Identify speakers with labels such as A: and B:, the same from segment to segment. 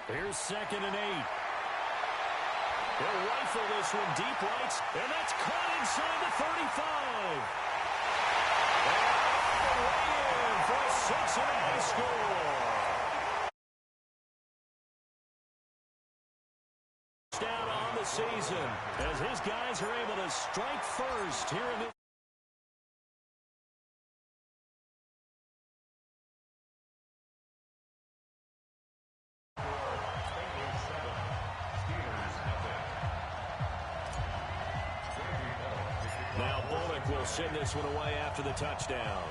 A: Here's 2nd and 8. They'll rifle this one deep right, and that's caught inside the 35. And all the way in for a Cincinnati score. Down on the season as his guys are able to strike first here in the Now Bullock will send this one away after the touchdown.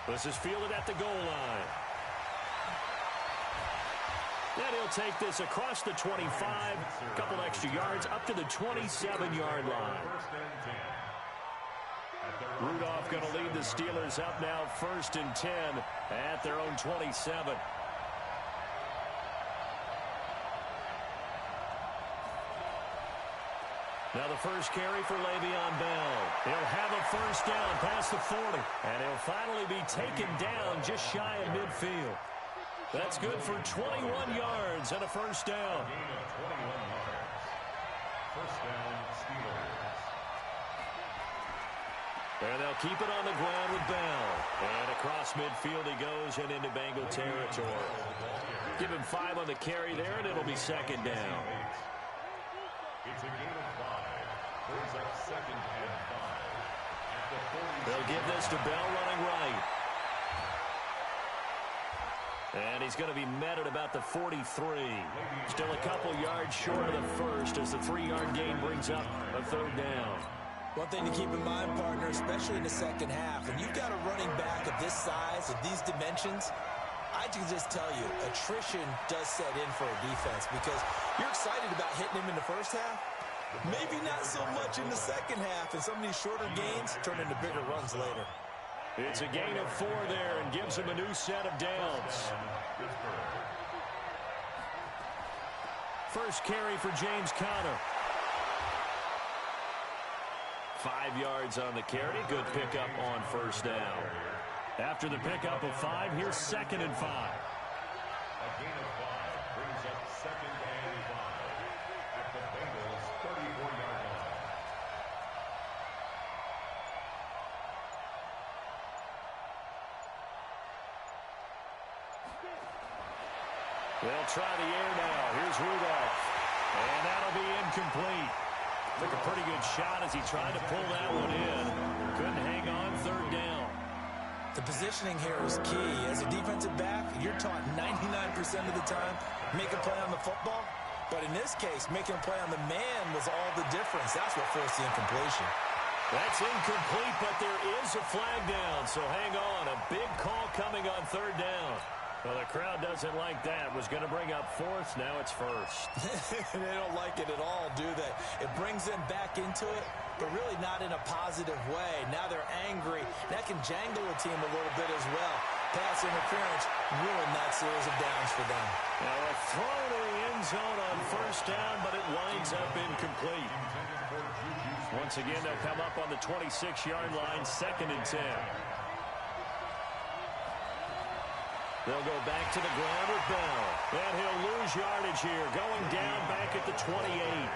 A: This is fielded at the goal line. And he'll take this across the 25, a couple extra yards up to the 27-yard line. Rudolph going to lead the Steelers up now 1st and 10 at their own 27. Now the first carry for Le'Veon Bell. He'll have a first down past the 40. And he'll finally be taken down just shy of midfield. That's good for 21 yards and a first down.
B: First down, Steelers.
A: And they'll keep it on the ground with Bell. And across midfield he goes and into Bengal territory. Give him 5 on the carry there, and it'll be 2nd down.
B: It's a gain of 5. Brings up 2nd and 5. At the 40.
A: They'll give this to Bell running right. And he's going to be met at about the 43. Still a couple yards short of the first as the 3-yard gain brings up a 3rd down.
C: One thing to keep in mind, partner, especially in the second half, when you've got a running back of this size, of these dimensions, I can just tell you, attrition does set in for a defense because you're excited about hitting him in the first half. Maybe not so much in the second half, and some of these shorter gains turn into bigger runs later.
A: It's a gain of 4 there and gives him a new set of downs. First carry for James Conner. 5 yards on the carry. Good pickup on first down. After the pickup of 5, here's 2nd and 5.
B: A gain of 5 brings up 2nd and 5 at the Bengals' 34-yard line.
A: They'll try the air now. Here's Rudolph. And that'll be incomplete. Took a pretty good shot as he tried to pull that one in. Couldn't hang on 3rd down.
C: The positioning here is key. As a defensive back, you're taught 99% of the time, make a play on the football. But in this case, making a play on the man was all the difference. That's what forced the incompletion.
A: That's incomplete, but there is a flag down. So hang on. A big call coming on 3rd down. Well, the crowd doesn't like that. Was going to bring up 4th. Now it's 1st.
C: They don't like it at all, do they? It brings them back into it, but really not in a positive way. Now they're angry. That can jangle a team a little bit as well. Pass interference ruined that series of downs for them.
A: Now a throw to the end zone on 1st down, but it winds up incomplete. Once again, they'll come up on the 26-yard line, 2nd and 10. They'll go back to the ground with Bell. And he'll lose yardage here. Going down back at the 28.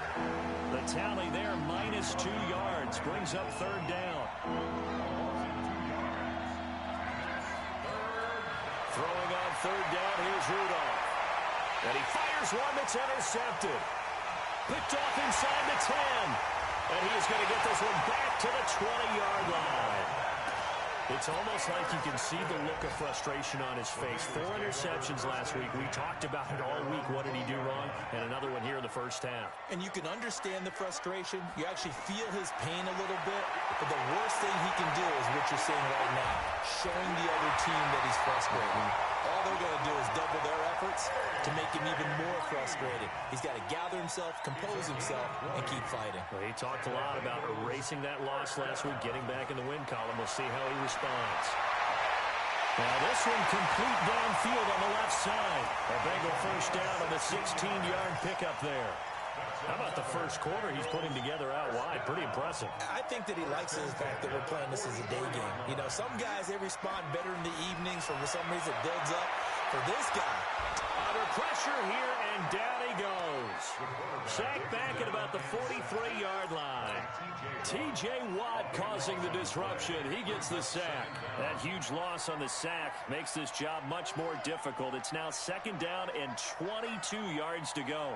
A: The tally there, -2 yards. Brings up 3rd down. Throwing on 3rd down, here's Rudolph. And he fires one that's intercepted. Picked off inside the 10. And he's going to get this one back to the 20-yard line. It's almost like you can see the look of frustration on his face. 4 interceptions last week. We talked about it all week. What did he do wrong? And another one here in the first half.
C: And you can understand the frustration. You actually feel his pain a little bit. But the worst thing he can do is what you're seeing right now, showing the other team that he's frustrated. All they're going to do is double their efforts to make him even more frustrated. He's got to gather himself, compose himself, and keep fighting.
A: Well, he talked a lot about erasing that loss last week, getting back in the win column. We'll see how he responds. Now this one complete downfield on the left side. A Bengal first down on the 16-yard pickup there. How about the first quarter he's putting together out wide? tonight. Pretty impressive.
C: I think that he likes the fact that we're playing this as a day game. You know, some guys, they respond better in the evenings. For some reason, it builds up. For this guy,
A: under pressure here, and down he goes. Sacked back at about the 43-yard line. T.J. Watt causing the disruption. He gets the sack. That huge loss on the sack makes this job much more difficult. It's now 2nd down and 22 yards to go.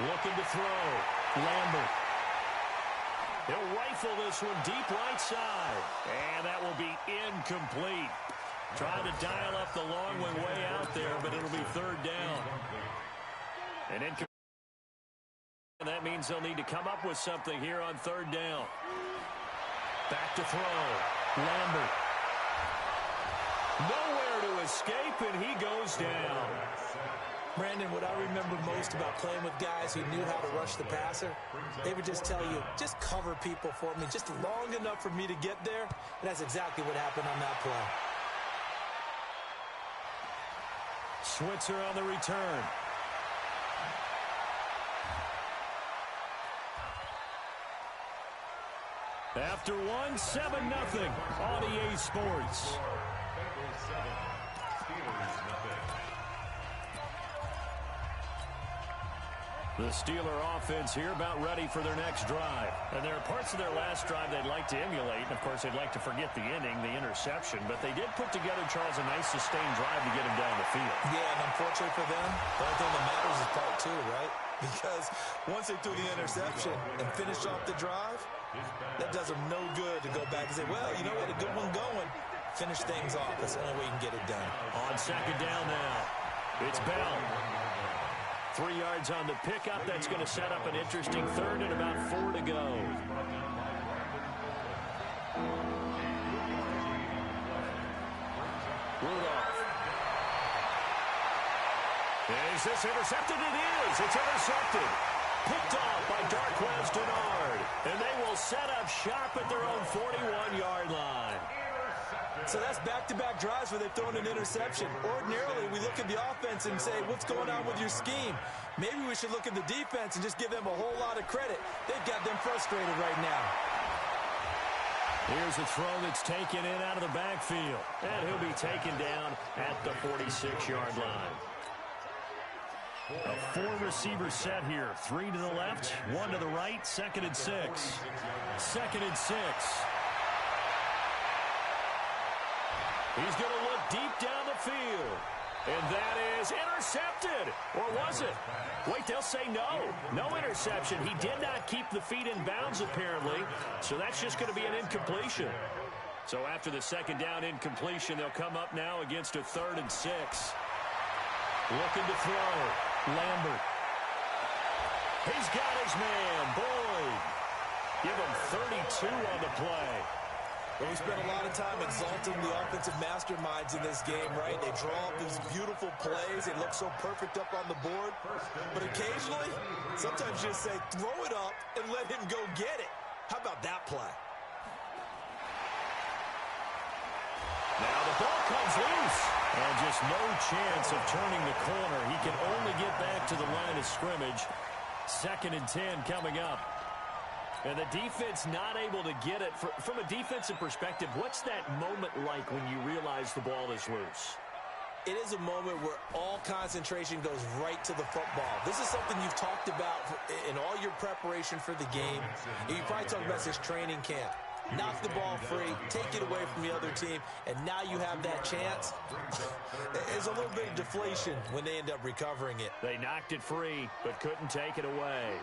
A: Looking to throw. Lambert. He'll rifle this one deep right side. And that will be incomplete. Trying to dial up the long way out there, but it'll be 3rd down. And incomplete. And that means they'll need to come up with something here on 3rd down. Back to throw. Lambert. Nowhere to escape, and he goes down.
C: Brandon, what I remember most about playing with guys who knew how to rush the passer, they would just tell you, just cover people for me, just long enough for me to get there. And that's exactly what happened on that play.
A: Switzer on the return. After 1, 7-0 on EA Sports. The Steeler offense here about ready for their next drive. And there are parts of their last drive they'd like to emulate. And, of course, they'd like to forget the inning, the interception. But they did put together, Charles, a nice sustained drive to get him down the field.
C: Yeah, and unfortunately for them, the only thing that matters is part 2, right? Because once they threw the interception and finished off the drive, that does them no good to go back and say, well, you know what, a good one going. Finish things off. That's the only way you can get it done.
A: On 2nd down now, it's Bell. 3 yards on the pickup. That's going to set up an interesting 3rd and about 4 to go. Rudolph. Is this intercepted? It is. It's intercepted. Picked off by Darquez Denard. And they will set up shop at their own 41-yard line.
C: So that's back-to-back drives where they've thrown an interception. Ordinarily, we look at the offense and say, what's going on with your scheme? Maybe we should look at the defense and just give them a whole lot of credit. They've got them frustrated right now.
A: Here's a throw that's taken in out of the backfield. And he'll be taken down at the 46-yard line. A 4-receiver set here. 3 to the left, 1 to the right, 2nd and 6. 2nd and 6. He's going to look deep down the field. And that is intercepted. Or was it? Wait, they'll say no. No interception. He did not keep the feet in bounds, apparently. So that's just going to be an incompletion. So after the 2nd down incompletion, they'll come up now against a 3rd and 6. Looking to throw. Lambert. He's got his man, Boyd. Give him 32 on the play.
C: Well, we spent a lot of time exalting the offensive masterminds in this game, right? They draw up these beautiful plays. They look so perfect up on the board. But occasionally, sometimes you just say, throw it up and let him go get it. How about that play?
A: Now the ball comes loose. And just no chance of turning the corner. He can only get back to the line of scrimmage. 2nd and 10 coming up. And the defense not able to get it. From a defensive perspective, what's that moment like when you realize the ball is loose?
C: It is a moment where all concentration goes right to the football. This is something you've talked about in all your preparation for the game. And you probably talked about this training camp. Knock the ball free, take it away from the other team, and now you have that chance. There's a little bit of deflation when they end up recovering it.
A: They knocked it free, but couldn't take it away.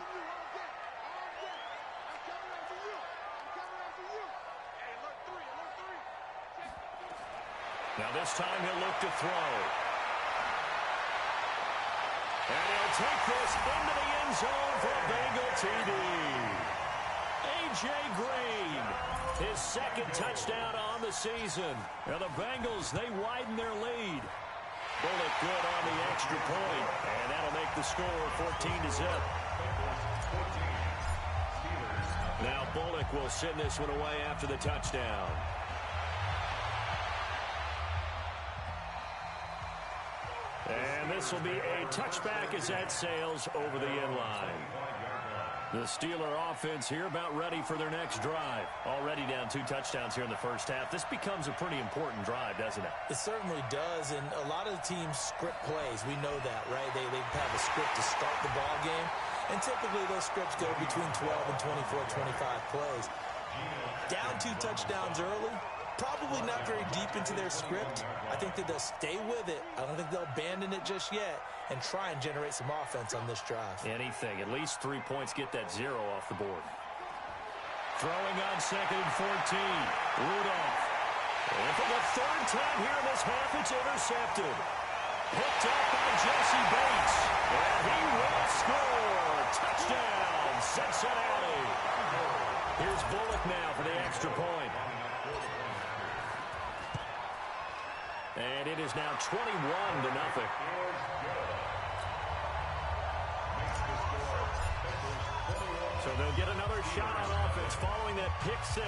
A: Now this time he'll look to throw. And he'll take this into the end zone for a Bengal TD. A.J. Green, his 2nd touchdown on the season. Now the Bengals, they widen their lead. Bullock good on the extra point, and that'll make the score 14-0. Now Bullock will send this one away after the touchdown. And this will be a touchback as that sails over the end line. The Steeler offense here about ready for their next drive. Already down 2 touchdowns here in the first half. This becomes a pretty important drive, doesn't it?
C: It certainly does, and a lot of the teams script plays. We know that, right? They have a script to start the ball game, and typically those scripts go between 12 and 24, 25 plays. Down 2 touchdowns early, probably not very deep into their script. I think that they'll stay with it. I don't think they'll abandon it just yet and try and generate some offense on this drive.
A: Anything. At least 3 points get that 0 off the board. Throwing on 2nd and 14. Rudolph. And for the 3rd time here in this half, it's intercepted. Picked up by Jesse Bates. And he will score. Touchdown, Cincinnati. Here's Bullock now for the extra point. And it is now 21-0. So they'll get another shot on offense following that pick 6.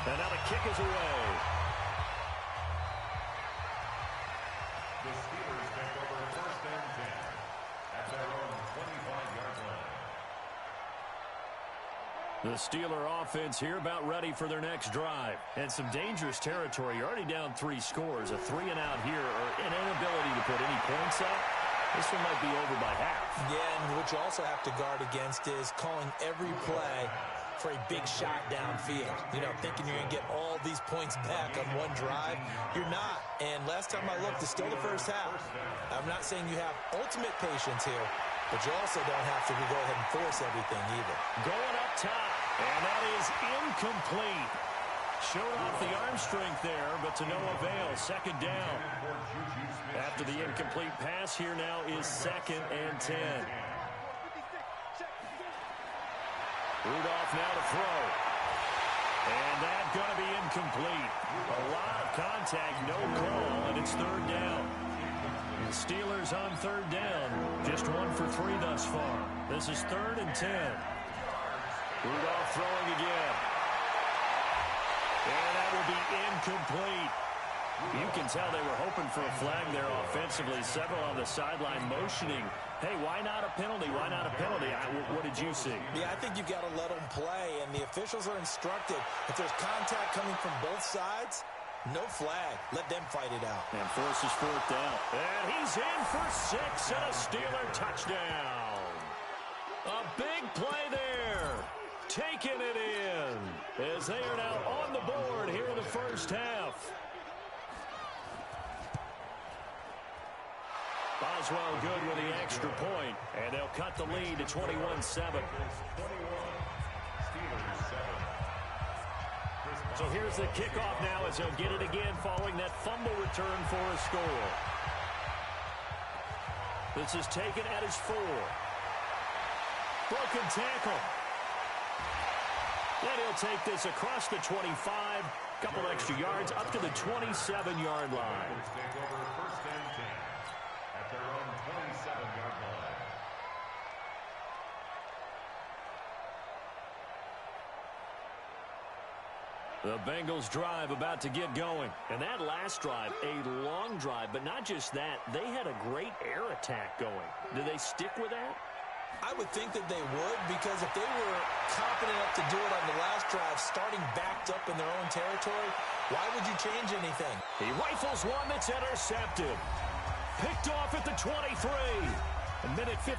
A: And now the kick is away.
B: The Steelers take over 1st and 10 at their own 25-yard line.
A: The Steeler offense here about ready for their next drive. And some dangerous territory. You're already down 3 scores. A 3-and-out here, or an inability to put any points up. This one might be over by half.
C: Yeah, and what you also have to guard against is calling every play for a big shot downfield. You know, thinking you're going to get all these points back on one drive. You're not. And last time I looked, it's still the first half. I'm not saying you have ultimate patience here, but you also don't have to go ahead and force everything either.
A: Going up top, and that is incomplete. Showed off the arm strength there, but to no avail. 2nd down. After the incomplete pass, here now is 2nd and 10. Rudolph now to throw. And that's going to be incomplete. A lot of contact, no call, and it's 3rd down. The Steelers on 3rd down. Just 1 for 3 thus far. This is 3rd and 10. Rudolph throwing again. And that will be incomplete. You can tell they were hoping for a flag there offensively. Several on the sideline motioning. Hey, why not a penalty? Why not a penalty? What did you see?
C: Yeah, I think you've got to let them play, and the officials are instructed. If there's contact coming from both sides, no flag. Let them fight it out.
A: And forces 4th down. And he's in for 6 and a Steeler touchdown. A big play there. Taking it in as they are now on the board here in the first half. Boswell good with the extra point, and they'll cut the lead to 21-7. So here's the kickoff now as they'll get it again following that fumble return for a score. This is taken at his 4. Broken tackle. And he'll take this across the 25. Couple extra yards up to the 27-yard line.
B: Take over 1st and 10 at their own 27-yard line.
A: The Bengals drive about to get going. And that last drive, a long drive, but not just that. They had a great air attack going. Do they stick with that?
C: I would think that they would, because if they were confident enough to do it on the last drive, starting backed up in their own territory, why would you change anything?
A: He rifles one that's intercepted. Picked off at the 23. A minute 50.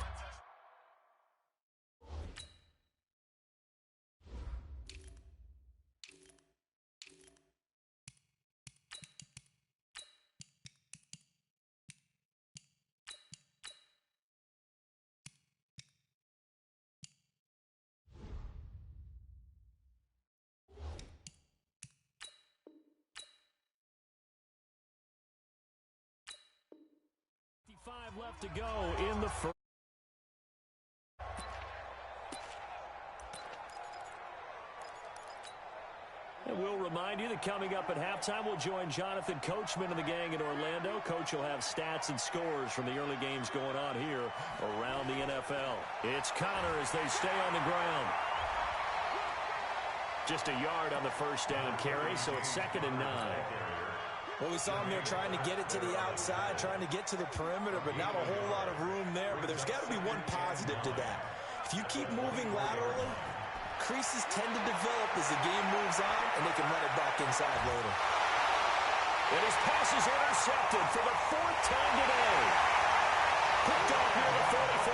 A: Left to go in the first. And we'll remind you that coming up at halftime, we'll join Jonathan Coachman and the gang in Orlando. Coach will have stats and scores from the early games going on here around the NFL. It's Connor as they stay on the ground. Just a yard on the first down carry, so it's 2nd and 9.
C: Well, we saw him there trying to get it to the outside, trying to get to the perimeter, but not a whole lot of room there. But there's got to be one positive to that. If you keep moving laterally, creases tend to develop as the game moves on, and they can run it back inside later.
A: And his pass is intercepted for the 4th time today. Picked off near the 44.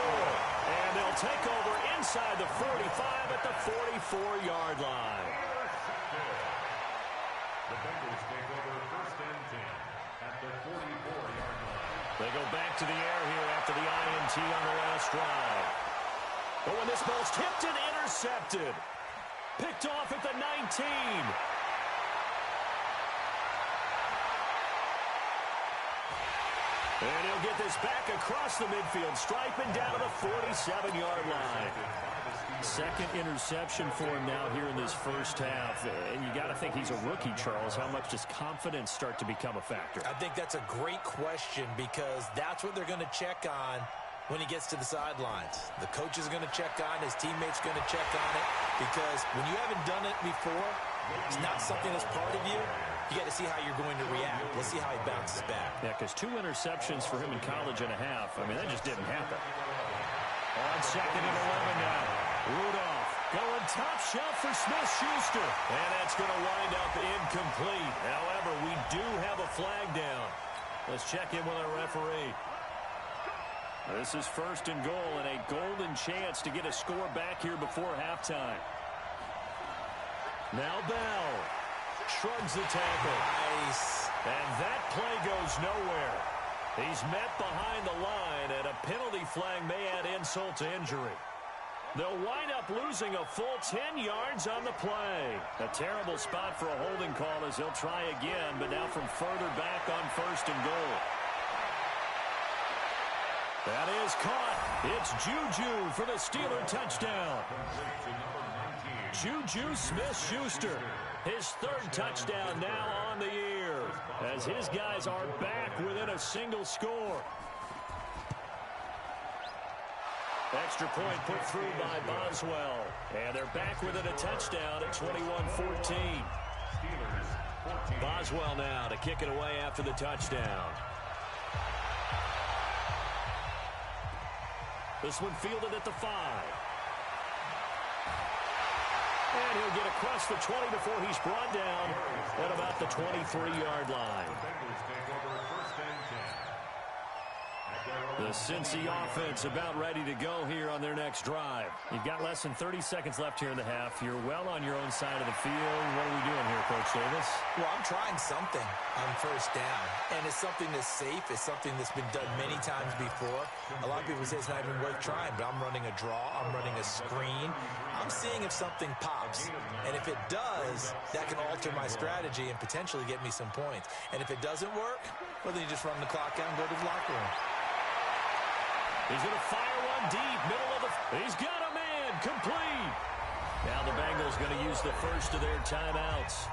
A: And they'll take over inside the 45 at the 44-yard line.
B: The Bengals take over 1st and 10 at the 44-yard line.
A: They go back to the air here after the INT on the last drive. But when this ball's tipped and intercepted. Picked off at the 19. And he'll get this back across the midfield stripe and down to the 47-yard line. Second interception for him now here in this first half. And you got to think he's a rookie, Charles. How much does confidence start to become a factor?
C: I think that's a great question because that's what they're going to check on when he gets to the sidelines. The coach is going to check on, his teammates going to check on it, because when you haven't done it before, it's not something that's part of you. You got to see how you're going to react. Let's see how he bounces back.
A: Yeah, because 2 interceptions for him in college and a half. I mean, that just didn't happen. On 2nd and 11 now. Rudolph going top shelf for Smith-Schuster. And that's going to wind up incomplete. However, we do have a flag down. Let's check in with our referee. This is 1st and goal and a golden chance to get a score back here before halftime. Now Bell shrugs the tackle.
C: Nice.
A: And that play goes nowhere. He's met behind the line, and a penalty flag may add insult to injury. They'll wind up losing a full 10 yards on the play. A terrible spot for a holding call as they'll try again, but now from further back on 1st and goal. That is caught. It's Juju for the Steeler touchdown. Juju Smith-Schuster, his 3rd touchdown now on the year, as his guys are back within a single score. Extra point put through by Boswell, and they're back within a touchdown at 21-14. Boswell now to kick it away after the touchdown. This one fielded at the 5. And he'll get across the 20 before he's brought down at about the 23-yard line. The Cincy offense about ready to go here on their next drive. You've got less than 30 seconds left here in the half. You're well on your own side of the field. What are we doing here, Coach Davis?
C: Well, I'm trying something on 1st down, and it's something that's safe. It's something that's been done many times before. A lot of people say it's not even worth trying, but I'm running a draw. I'm running a screen. I'm seeing if something pops, and if it does, that can alter my strategy and potentially get me some points. And if it doesn't work, well, then you just run the clock out and go to the locker room.
A: He's going to fire one deep, middle of the... He's got a man, complete. Now the Bengals going to use the first of their timeouts,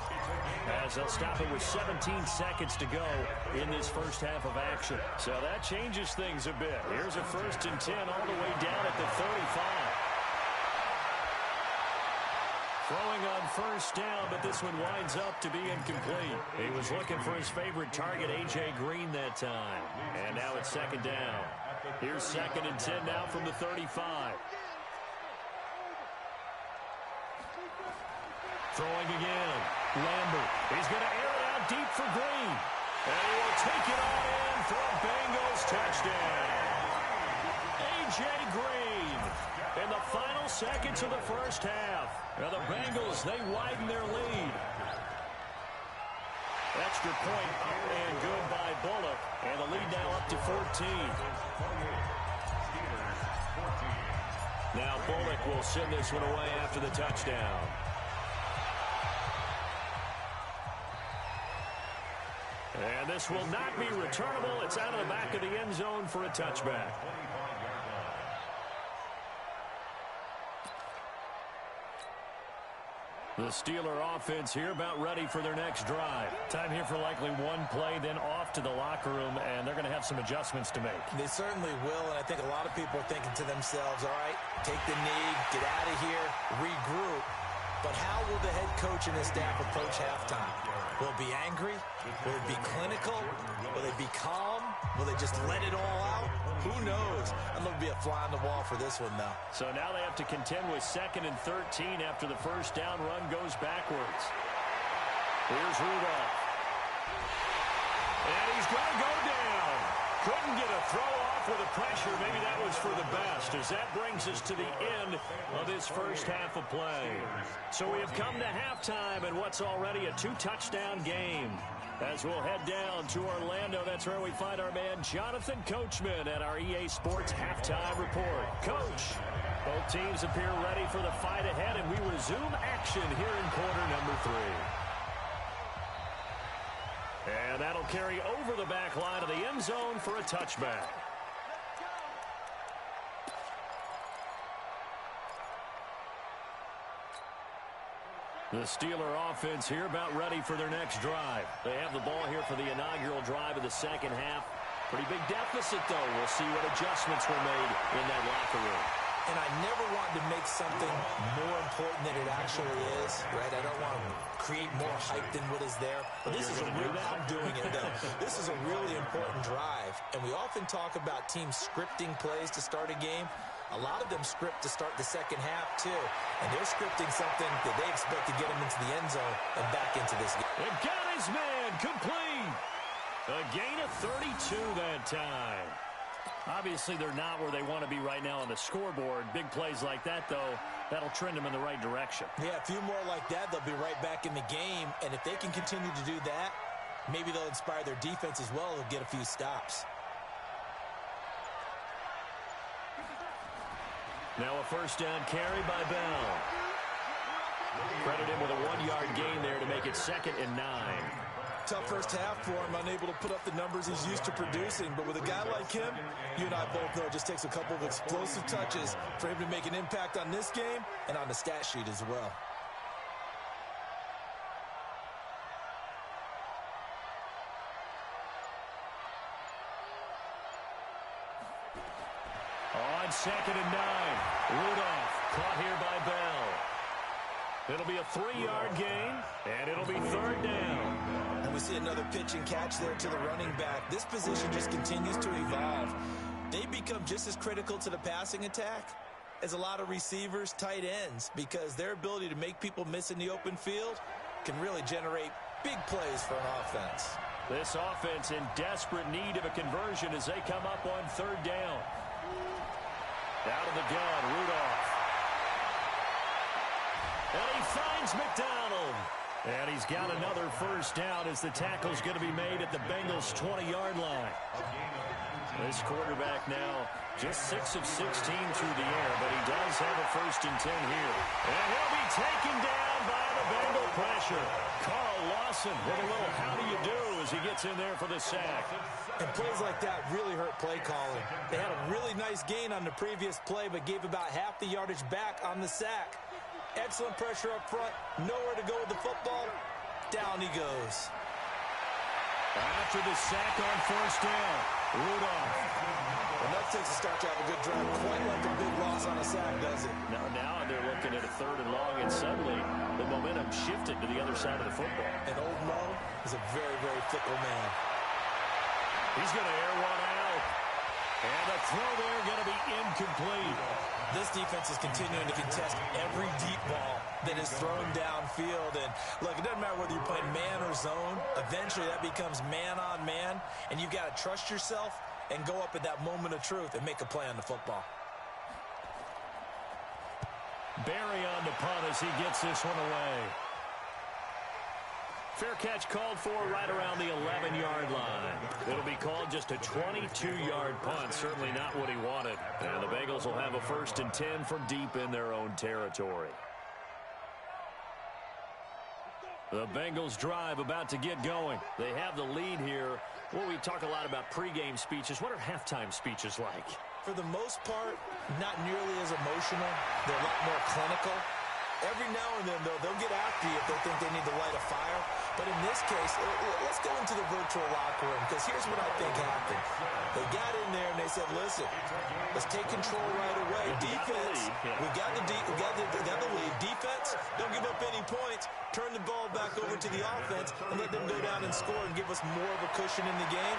A: as they'll stop it with 17 seconds to go in this first half of action. So that changes things a bit. Here's a 1st and 10 all the way down at the 35. Throwing on 1st down, but this one winds up to be incomplete. He was looking for his favorite target, A.J. Green, that time. And now it's 2nd down. Here's 2nd and 10 now from the 35. Throwing again. Lambert. He's going to air it out deep for Green. And he will take it on in for a Bengals touchdown. A.J. Green in the final seconds of the first half. Now the Bengals, they widen their lead. Extra point up and good by Bullock. And the lead now up to 14. Now Bullock will send this one away after the touchdown. And this will not be returnable. It's out of the back of the end zone for a touchback. The Steeler offense here about ready for their next drive. Time here for likely one play, then off to the locker room, and they're going to have some adjustments to make.
C: They certainly will, and I think a lot of people are thinking to themselves, all right, take the knee, get out of here, regroup. But how will the head coach and his staff approach halftime? Will it be angry? Will it be clinical? Will they be calm? Will they just let it all out? Who knows? I'm going to be a fly on the wall for this one, though.
A: So now they have to contend with 2nd and 13 after the first down run goes backwards. Here's Rudolph. And he's going to go down. Couldn't get a throw off with the pressure. Maybe that was for the best, as that brings us to the end of this first half of play. So we have come to halftime in what's already a 2-touchdown game. As we'll head down to Orlando, that's where we find our man Jonathan Coachman at our EA Sports Halftime Report. Coach, both teams appear ready for the fight ahead, and we resume action here in quarter number 3. And that'll carry over the back line of the end zone for a touchback. The Steeler offense here about ready for their next drive. They have the ball here for the inaugural drive of the second half. Pretty big deficit, though. We'll see what adjustments were made in that locker room.
C: And I never wanted to make something more important than it actually is, right? I don't want to create more hype than what is there. But this is a real, I'm doing it, though. This is a really important drive. And we often talk about teams scripting plays to start a game. A lot of them script to start the second half, too. And they're scripting something that they expect to get them into the end zone and back into this game.
A: And got his man complete. A gain of 32 that time. Obviously, they're not where they want to be right now on the scoreboard. Big plays like that, though, that'll trend them in the right direction.
C: Yeah, a few more like that, they'll be right back in the game. And if they can continue to do that, maybe they'll inspire their defense as well. They'll get a few stops.
A: Now a first down carry by Bell. Credit him with a 1-yard gain there to make it 2nd and 9.
C: Tough first half for him, unable to put up the numbers he's used to producing. But with a guy like him, you and I both know it just takes a couple of explosive touches for him to make an impact on this game and on the stat sheet as well.
A: On 2nd and 9, Rudolph caught here by Bell. It'll be a 3-yard gain, and it'll be 3rd down.
C: And we see another pitch and catch there to the running back. This position just continues to evolve. They become just as critical to the passing attack as a lot of receivers, tight ends, because their ability to make people miss in the open field can really generate big plays for an offense.
A: This offense in desperate need of a conversion as they come up on 3rd down. Out of the gun, Rudolph. And he finds McDonald. And he's got another first down as the tackle's going to be made at the Bengals' 20-yard line. This quarterback now just 6 of 16 through the air, but he does have a 1st and 10 here. And he'll be taken down by the Bengal pressure. Carl Lawson with a little how do you do as he gets in there for the sack.
C: And plays like that really hurt play calling. They had a really nice gain on the previous play, but gave about half the yardage back on the sack. Excellent pressure up front. Nowhere to go with the football. Down he goes.
A: After the sack on 1st down, Rudolph.
C: And that takes a start to have a good drive. Quite like a big loss on a sack, does it?
A: Now they're looking at a 3rd and long, and suddenly the momentum shifted to the other side of the football.
C: And Old Mo is a very, very fickle man.
A: He's going to air one out. And the throw there going to be incomplete.
C: This defense is continuing to contest every deep ball that is thrown downfield. And look, it doesn't matter whether you're playing man or zone. Eventually that becomes man on man. And you've got to trust yourself and go up at that moment of truth and make a play on the football.
A: Barry on the punt as he gets this one away. Fair catch called for right around the 11-yard line. It'll be called just a 22-yard punt. Certainly not what he wanted. And the Bengals will have a 1st and 10 from deep in their own territory. The Bengals drive about to get going. They have the lead here. Well, we talk a lot about pregame speeches. What are halftime speeches like?
C: For the most part, not nearly as emotional. They're a lot more clinical. Every now and then, though, they'll get after you if they think they need to light a fire. But in this case, let's go into the virtual locker room, because here's what I think happened. They got in there and they said, listen, let's take control right away. Defense, we got the lead. Defense, don't give up any points. Turn the ball back over to the offense and let them go down and score and give us more of a cushion in the game.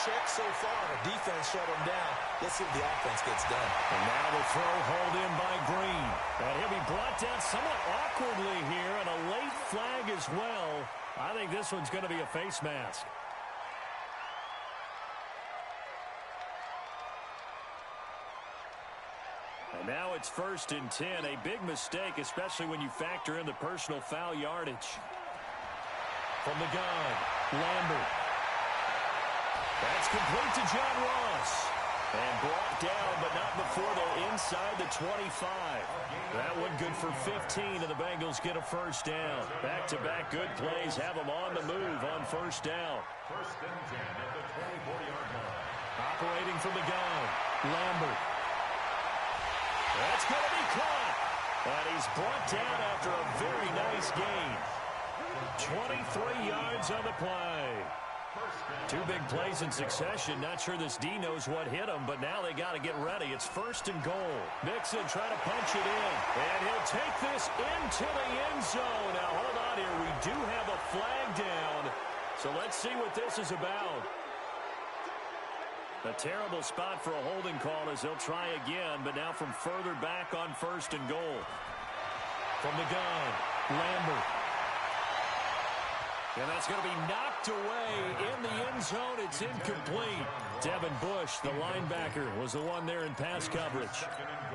C: Check so far. The defense shut them down. Let's see if the offense gets done.
A: And now the throw hauled in by Green. And he'll be brought down somewhat awkwardly here, and a late flag as well. I think this one's going to be a face mask. And now it's 1st and 10. A big mistake, especially when you factor in the personal foul yardage. From the gun, Lambert. That's complete to John Ross. And brought down, but not before they're inside the 25. That one good for 15, and the Bengals get a first down. Back-to-back good plays have them on the move on first down.
B: 1st and 10 at the 24-yard line.
A: Operating from the gun, Lambert. That's going to be caught. And he's brought down after a very nice gain. 23 yards on the play. 2 big plays in succession. Not sure this D knows what hit him, but now they got to get ready. It's 1st and goal. Mixon trying to punch it in. And he'll take this into the end zone. Now, hold on here. We do have a flag down. So let's see what this is about. A terrible spot for a holding call as they'll try again, but now from further back on 1st and goal. From the gun, Lambert. And that's going to be knocked away in the end zone. It's incomplete. Devin Bush, the linebacker, was the one there in pass coverage.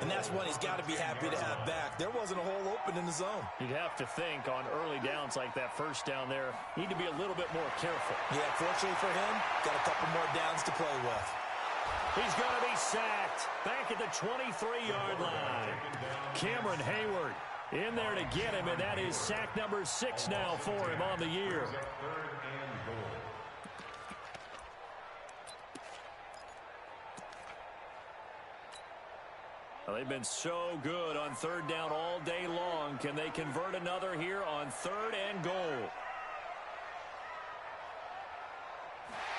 C: And that's one he's got to be happy to have back. There wasn't a hole open in the zone.
A: You'd have to think on early downs like that first down there, need to be a little bit more careful.
C: Yeah, fortunately for him, got a couple more downs to play with.
A: He's going to be sacked back at the 23-yard line. Cameron Hayward in there to get him, and that is sack number 6 now for him on the year. Well, they've been so good on 3rd down all day long. Can they convert another here on 3rd and goal?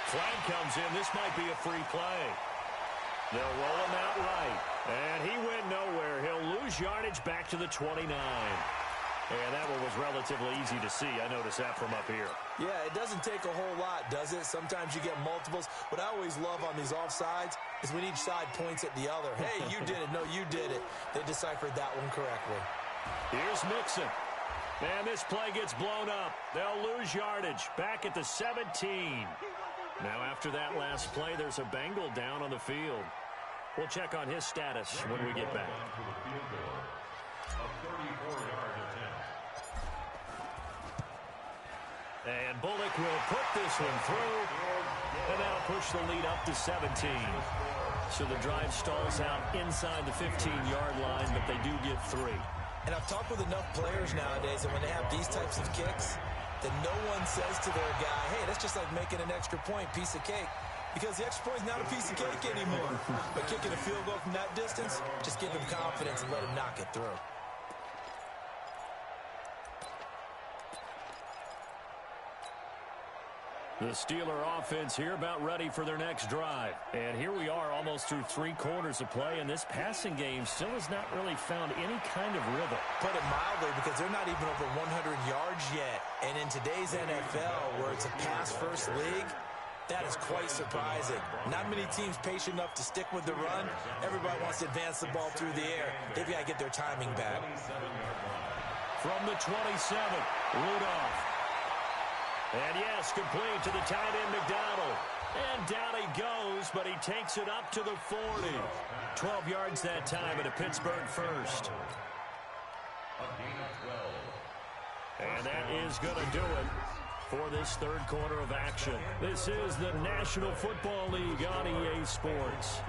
A: Flag comes in. This might be a free play. They'll roll him out right. And he went nowhere. He'll lose yardage back to the 29. And that one was relatively easy to see. I noticed that from up here.
C: Yeah, it doesn't take a whole lot, does it? Sometimes you get multiples. What I always love on these offsides is when each side points at the other. Hey, you did it. No, you did it. They deciphered that one correctly.
A: Here's Mixon. And this play gets blown up. They'll lose yardage back at the 17. Now, after that last play, there's a Bengal down on the field. We'll check on his status when we get back. And Bullock will put this one through, and that'll push the lead up to 17. So the drive stalls out inside the 15-yard line, but they do get 3.
C: And I've talked with enough players nowadays that when they have these types of kicks, that no one says to their guy, hey, that's just like making an extra point, piece of cake. Because the extra point is not a piece of cake anymore. But kicking a field goal from that distance, just give him confidence and let him knock it through.
A: The Steeler offense here about ready for their next drive. And here we are almost through 3 quarters of play, and this passing game still has not really found any kind of rhythm.
C: Put it mildly, because they're not even over 100 yards yet. And in today's NFL, where it's a pass-first league, that is quite surprising. Not many teams patient enough to stick with the run. Everybody wants to advance the ball through the air. They've got to get their timing back.
A: From the 27, Rudolph. And yes, complete to the tight end, McDonald. And down he goes, but he takes it up to the 40. 12 yards that time at a Pittsburgh first. And that is going to do it for this 3rd quarter of action. This is the National Football League on EA Sports.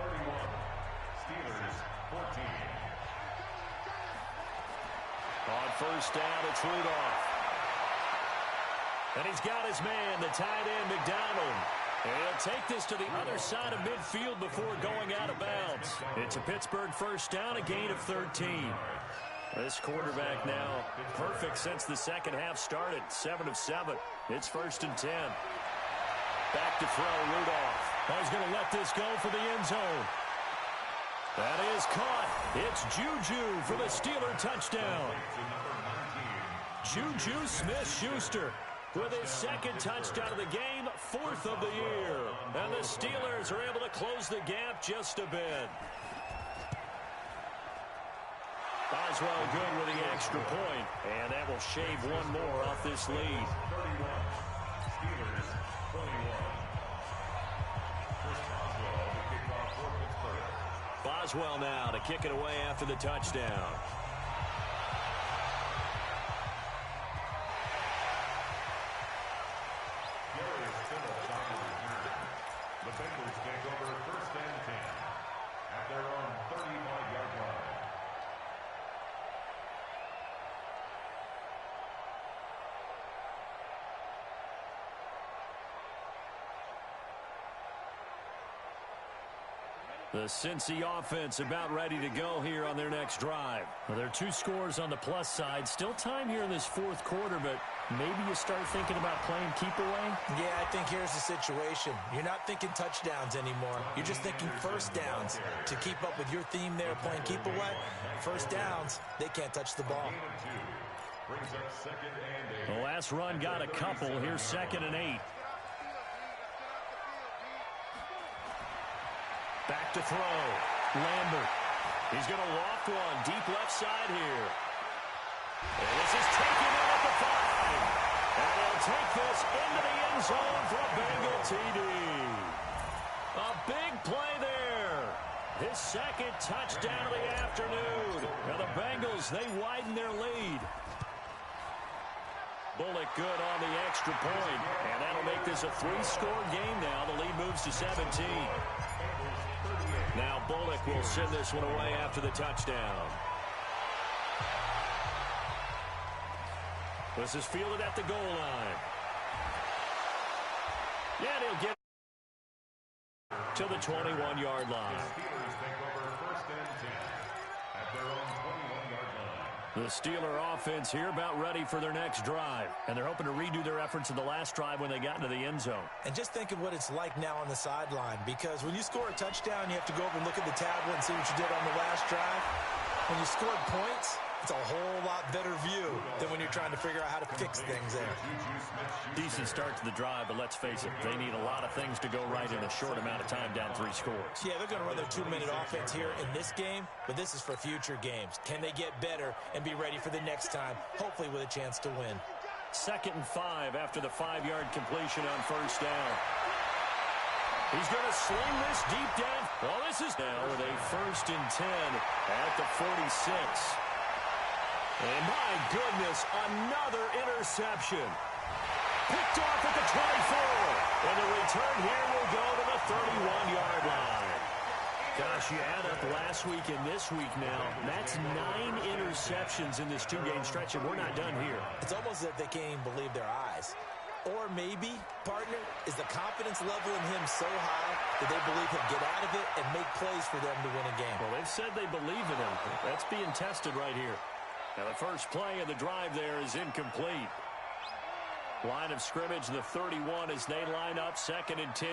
A: On first down, it's Rudolph. And he's got his man, the tight end, McDonald. And he'll take this to the other side of midfield before going out of bounds. It's a Pittsburgh first down, a gain of 13. This quarterback now perfect since the second half started. 7 of 7. It's 1st and 10. Back to throw, Rudolph. He's going to let this go for the end zone. That is caught. It's Juju for the Steeler touchdown. Juju Smith-Schuster with his second touchdown of the game, 4th of the year. And the Steelers are able to close the gap just a bit. Boswell good with the extra point, and that will shave one more off this lead.
B: 31. Steelers 21. Chris Boswell to kick off for Pittsburgh.
A: Boswell now to kick it away after the touchdown.
B: The Bengals take over 1st and 10 at their own 35-yard line.
A: The Cincy offense about ready to go here on their next drive. Well, there are 2 scores on the plus side. Still time here in this 4th quarter, but maybe you start thinking about playing keep away?
C: Yeah, I think here's the situation. You're not thinking touchdowns anymore. You're just thinking first downs. To keep up with your theme there, playing keep away, first downs, they can't touch the ball.
A: The last run got a couple. Here's 2nd and 8. Back to throw. Lambert. He's going to loft one deep left side here. And this is taken in at the 5. And he'll take this into the end zone for a Bengal TD. A big play there. His 2nd touchdown of the afternoon. Now the Bengals, they widen their lead. Bullock good on the extra point. And that'll make this a 3-score game now. The lead moves to 17. Now Bullock will send this one away after the touchdown. This is fielded at the goal line. Yeah, he'll get to the 21-yard line.
B: The Steelers take over 1st and 10 at their own 21-yard line.
A: The Steeler offense here about ready for their next drive. And they're hoping to redo their efforts in the last drive when they got into the end zone.
C: And just think of what it's like now on the sideline, because when you score a touchdown, you have to go over and look at the tablet and see what you did on the last drive. When you scored points, it's a whole lot better view than when you're trying to figure out how to fix things there.
A: Decent start to the drive, but let's face it, they need a lot of things to go right in a short amount of time down 3 scores.
C: Yeah, they're going to run their 2-minute offense here in this game, but this is for future games. Can they get better and be ready for the next time, hopefully with a chance to win?
A: 2nd and 5 after the 5-yard completion on 1st down. He's going to sling this deep down. Well, this is now with a 1st and 10 at the 46. And my goodness, another interception. Picked off at the 24. And the return here will go to the 31-yard line. Gosh, you add up last week and this week now. That's 9 interceptions in this 2-game stretch, and we're not done here.
C: It's almost as if they can't even believe their eyes. Or maybe, partner, is the confidence level in him so high that they believe he'll get out of it and make plays for them to win a game.
A: Well, they've said they believe in him. That's being tested right here. Now, the first play of the drive there is incomplete. Line of scrimmage, the 31 as they line up, 2nd and 10.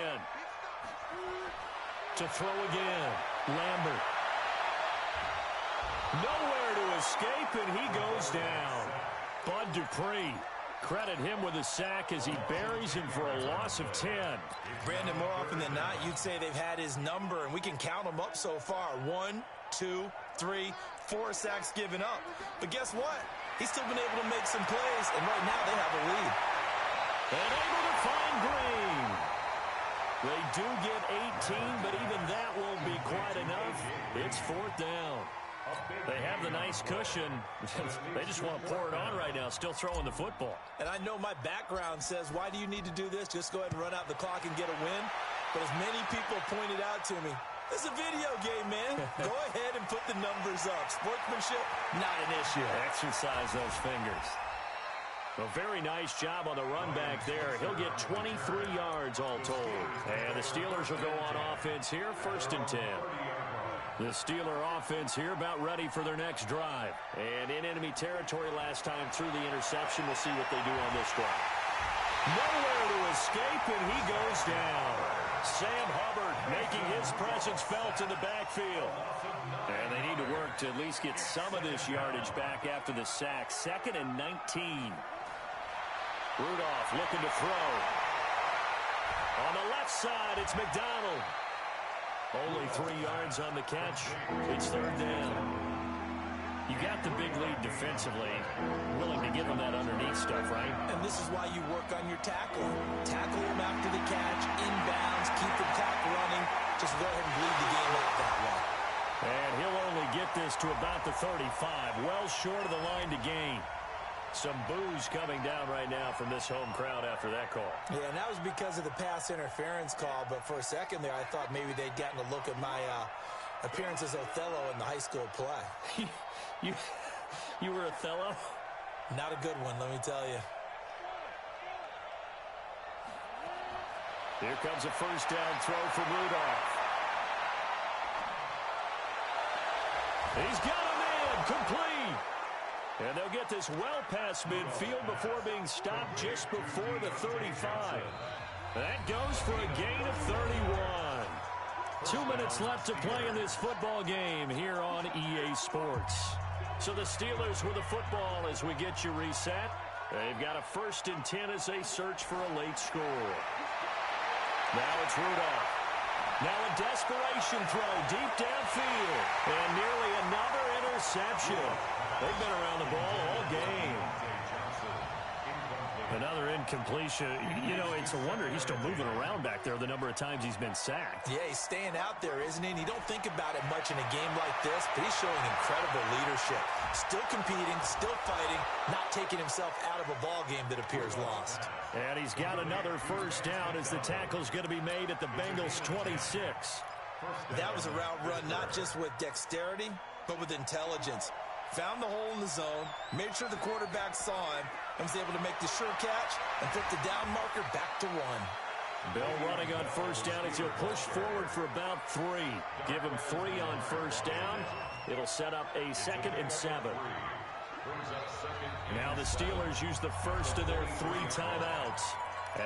A: To throw again, Lambert. Nowhere to escape, and he goes down. Bud Dupree. Credit him with a sack as he buries him for a loss of 10.
C: Brandon, more often than not, you'd say they've had his number, and we can count them up so far. 1, 2, 3, 4 sacks given up. But guess what? He's still been able to make some plays, and right now they have a lead.
A: And able to find Green. They do get 18, but even that won't be quite enough. It's 4th down. They have the nice cushion. They just want to pour it on right now, still throwing the football.
C: And I know my background says, why do you need to do this? Just go ahead and run out the clock and get a win. But as many people pointed out to me, this is a video game, man. Go ahead and put the numbers up. Sportsmanship, not an issue.
A: Exercise those fingers. A very nice job on the run back there. He'll get 23 yards all told. And the Steelers will go on offense here, 1st and 10. The Steeler offense here about ready for their next drive. And in enemy territory last time through the interception. We'll see what they do on this drive. Nowhere to escape, and he goes down. Sam Hubbard making his presence felt in the backfield. And they need to work to at least get some of this yardage back after the sack. 2nd and 19. Rudolph looking to throw. On the left side, it's McDonald. Only 3 yards on the catch. It's 3rd down. You got the big lead defensively. Willing to give them that underneath stuff, right?
C: And this is why you work on your tackling. Tackle them after the catch, inbounds, keep the clock running. Just go ahead and bleed the game out that way.
A: And he'll only get this to about the 35. Well short of the line to gain. Some boos coming down right now from this home crowd after that call.
C: Yeah, and that was because of the pass interference call. But for a second there, I thought maybe they'd gotten a look at my appearance as Othello in the high school play.
A: You were Othello?
C: Not a good one, let me tell you.
A: Here comes a first down throw from Rudolph. He's got a man, complete. And they'll get this well past midfield before being stopped just before the 35. That goes for a gain of 31. 2 minutes left to play in this football game here on EA Sports. So the Steelers with the football as we get you reset. They've got a 1st and 10 as they search for a late score. Now it's Rudolph. Now a desperation throw deep downfield. And nearly another interception. They've been around the ball all game. Another incompletion. You know, it's a wonder he's still moving around back there the number of times he's been sacked.
C: Yeah, he's staying out there, isn't he? And you don't think about it much in a game like this, but he's showing incredible leadership. Still competing, still fighting, not taking himself out of a ball game that appears lost.
A: And he's got another first down as the tackle's going to be made at the Bengals' 26.
C: That was a route run not just with dexterity, but with intelligence. Found the hole in the zone, made sure the quarterback saw him, and was able to make the sure catch and put the down marker back to 1.
A: Bell running on first down as he'll push forward for about 3. Give him 3 on first down. It'll set up a 2nd and 7. Now the Steelers use the first of their 3 timeouts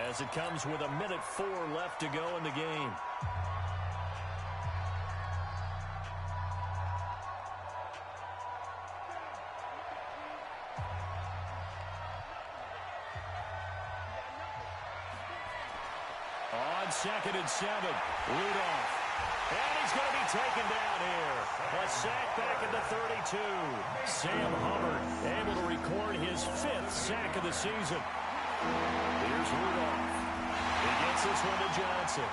A: as it comes with 1:04 left to go in the game. On 2nd and 7, Rudolph. And he's going to be taken down here. A sack back at the 32. Sam Hubbard able to record his 5th sack of the season. Here's Rudolph. He gets this one to Johnson.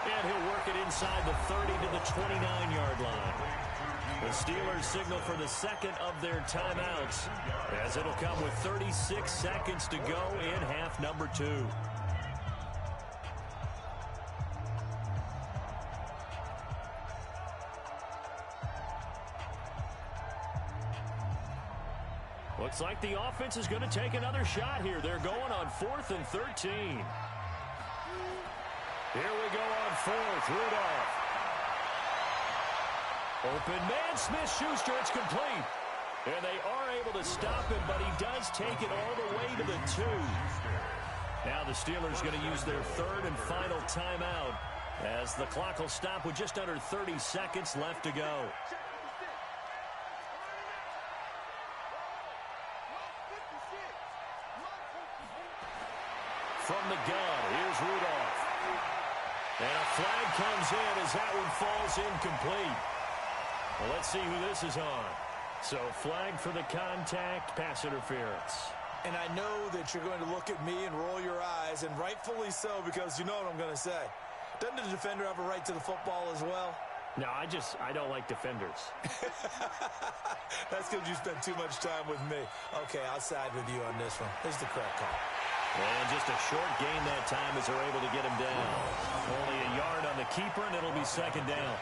A: And he'll work it inside the 30 to the 29-yard line. The Steelers signal for the 2nd of their timeouts as it'll come with 36 seconds to go in half number 2. Looks like the offense is going to take another shot here. They're going on 4th and 13. Here we go on 4th. Rudolph. Open man, Smith-Schuster. It's complete. And they are able to stop him, but he does take it all the way to the 2. Now the Steelers going to use their 3rd and final timeout as the clock will stop with just under 30 seconds left to go. From the gun, here's Rudolph. And a flag comes in as that one falls incomplete. Well, let's see who this is on. So, flag for the contact, pass interference.
C: And I know that you're going to look at me and roll your eyes, and rightfully so, because you know what I'm going to say. Doesn't the defender have a right to the football as well?
A: No, I don't like defenders.
C: That's because you spent too much time with me. Okay, I'll side with you on this one. This is the correct call.
A: And just a short gain that time as they're able to get him down. Only a yard on the keeper, and it'll be 2nd down.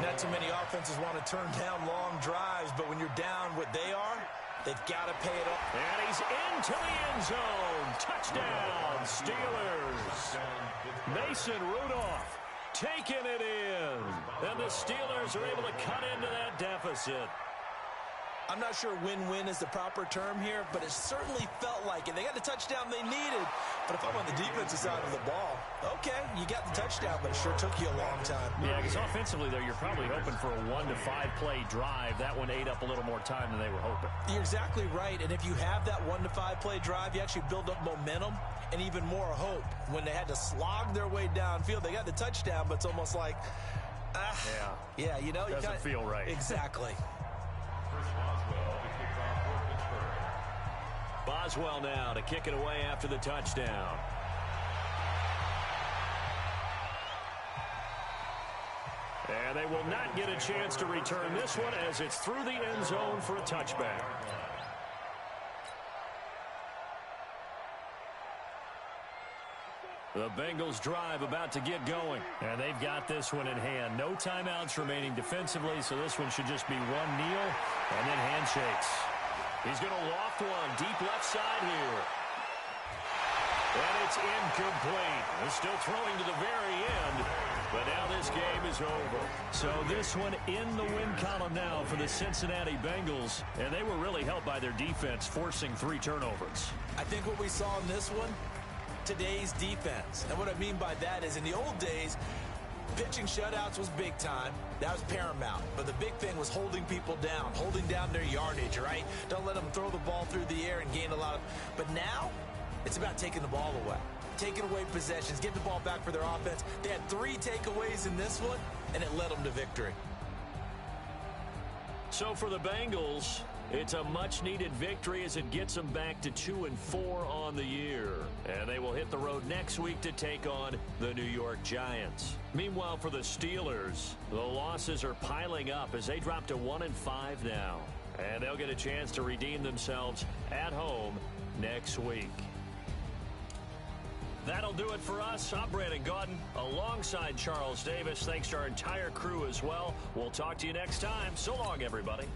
C: Not too many offenses want to turn down long drives, but when you're down what they are, they've got to pay it off.
A: And he's into the end zone. Touchdown, Steelers. Mason Rudolph taking it in. And the Steelers are able to cut into that deficit.
C: I'm not sure win-win is the proper term here, but it certainly felt like it. They got the touchdown they needed. But if I'm on the defensive side of the ball, okay, you got the touchdown, but it sure took you a long time.
A: Yeah, because offensively, though, you're probably hoping for a 1 to 5 play drive. That one ate up a little more time than they were hoping.
C: You're exactly right. And if you have that 1 to 5 play drive, you actually build up momentum and even more hope. When they had to slog their way downfield, they got the touchdown, but it's almost like, yeah, you know,
A: doesn't feel right.
C: Exactly.
A: Boswell now to kick it away after the touchdown. And they will not get a chance to return this one as it's through the end zone for a touchback. The Bengals drive about to get going. And they've got this one in hand. No timeouts remaining defensively, so this one should just be one kneel and then handshakes. He's going to loft one deep left side here. And it's incomplete. They're still throwing to the very end. But now this game is over. So this one in the win column now for the Cincinnati Bengals. And they were really helped by their defense, forcing 3 turnovers.
C: I think what we saw in this one, today's defense. And what I mean by that is in the old days, pitching shutouts was big time. That was paramount. But the big thing was holding people down, holding down their yardage, right? Don't let them throw the ball through the air and gain a lot of... But now, it's about taking the ball away. Taking away possessions, getting the ball back for their offense. They had 3 takeaways in this one, and it led them to victory.
A: So for the Bengals, it's a much-needed victory as it gets them back to 2-4 on the year. And they will hit the road next week to take on the New York Giants. Meanwhile, for the Steelers, the losses are piling up as they drop to 1-5 now. And they'll get a chance to redeem themselves at home next week. That'll do it for us. I'm Brandon Gaudin alongside Charles Davis. Thanks to our entire crew as well. We'll talk to you next time. So long, everybody.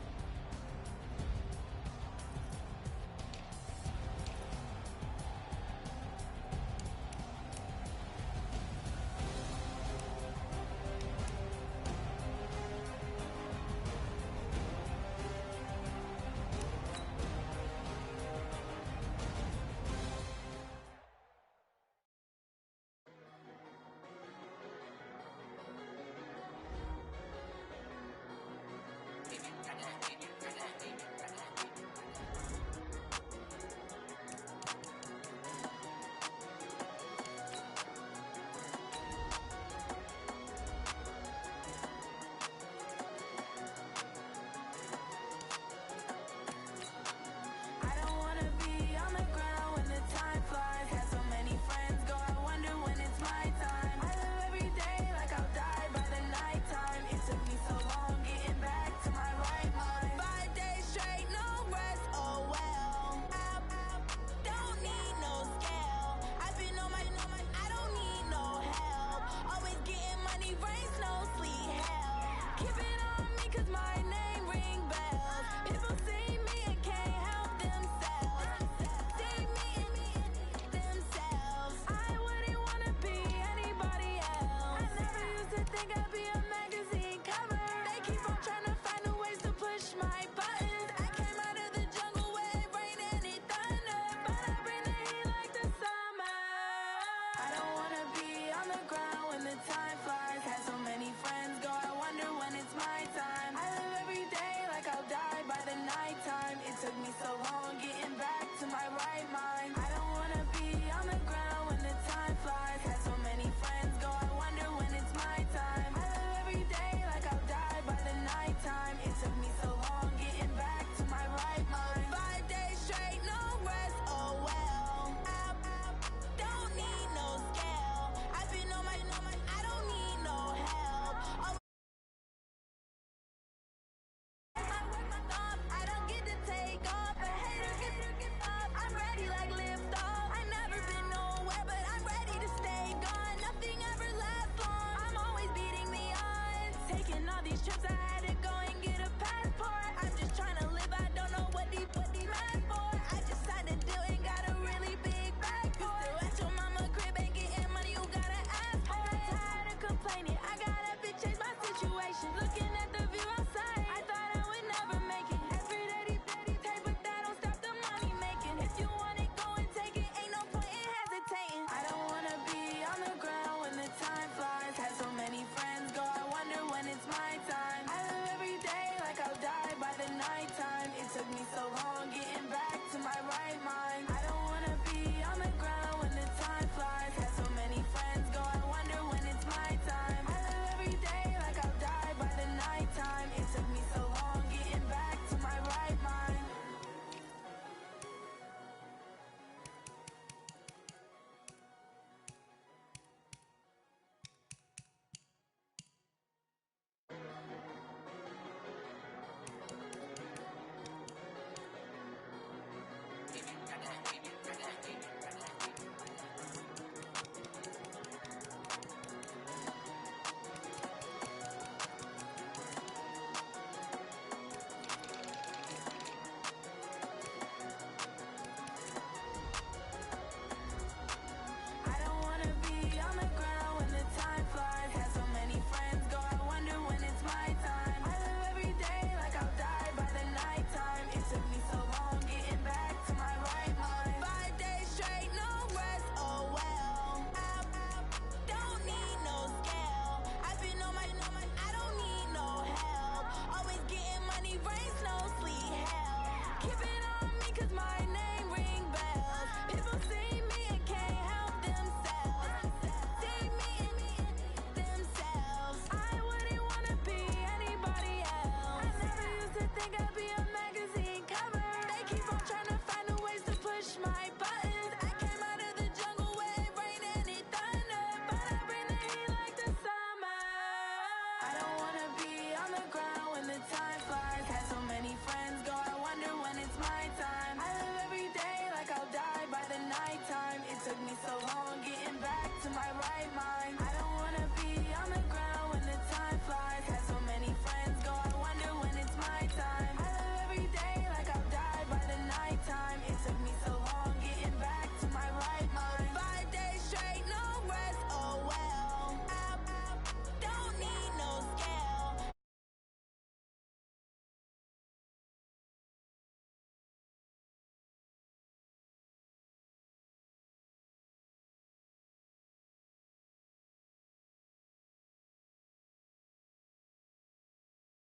D: Taking all these trips I